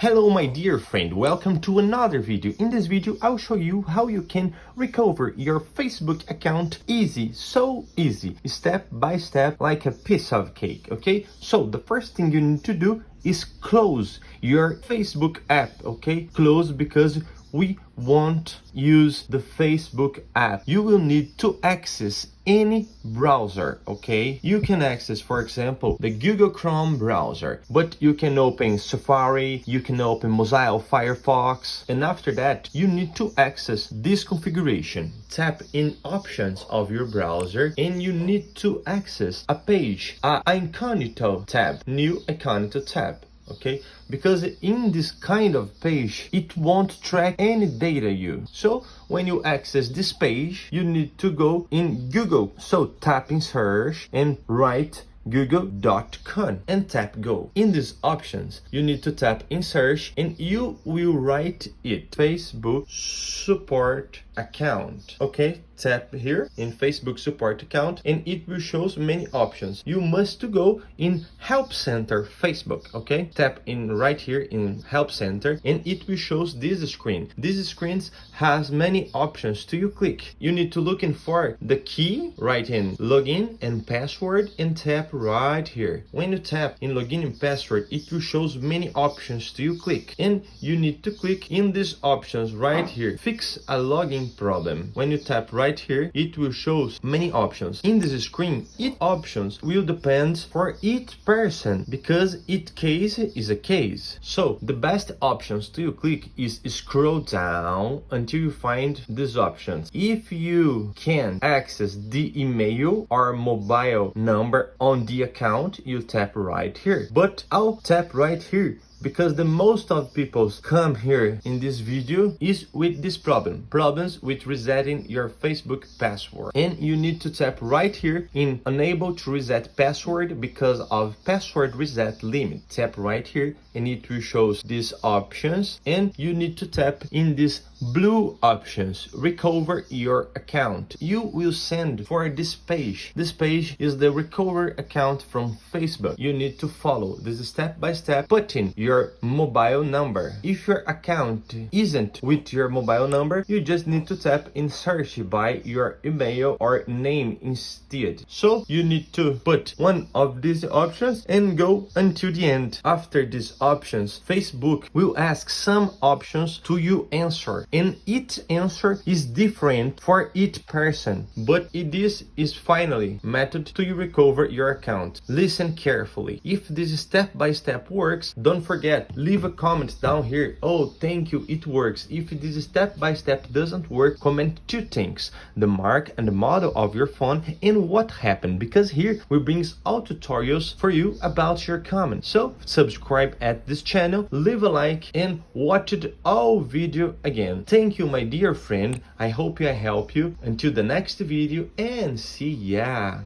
Hello my dear friend, welcome to another video. In this video I'll show you how you can recover your Facebook account so easy, step by step, like a piece of cake, okay? So the first thing you need to do is close your Facebook app, okay? Close because we won't use the Facebook app. You will need to access any browser, okay? You can access, for example, the Google Chrome browser, but you can open Safari, you can open Mozilla Firefox, and after that, you need to access this configuration. Tap in options of your browser, and you need to access a page, a incognito tab, new incognito tab. Okay, because in this kind of page it won't track any data so when you access this page you need to go in Google, so tap in search and write google.com and tap go. In these options you need to tap in search and you will write it Facebook support account. Okay, tap here in Facebook support account and it will show many options. You must to go in help center Facebook. Okay, tap in right here in help center and it will show this screen. This screen has many options to you click. You need to look in for the key, write in login and password and tap right here. When you tap in login and password it will show many options to you click and you need to click in these options right here. Fix a login problem. When you tap right here it will show many options. In this screen each options will depend for each person because each case is a case. So the best options to you click is scroll down until you find these options. If you can access the email or mobile number on the account you tap right here, but I'll tap right here because the most of people come here in this video is with this problems with resetting your Facebook password, and you need to tap right here in unable to reset password because of password reset limit. Tap right here and it will show these options and you need to tap in this blue options, recover your account. You will send for this page. This page is the recover account from Facebook. You need to follow this step by step, put in your mobile number. If your account isn't with your mobile number, you just need to tap in search by your email or name instead. So you need to put one of these options and go until the end. After these options, Facebook will ask some options to you answer, and each answer is different for each person, but this is finally method to you recover your account. Listen carefully. If this step-by-step works, don't forget, leave a comment down here. Oh, thank you, it works. If this step-by-step doesn't work, comment two things: the mark and the model of your phone and what happened, because here we bring all tutorials for you about your comment. So subscribe at this channel, leave a like and watch it all video again. Thank you my dear friend, I hope I help you. Until the next video and see ya.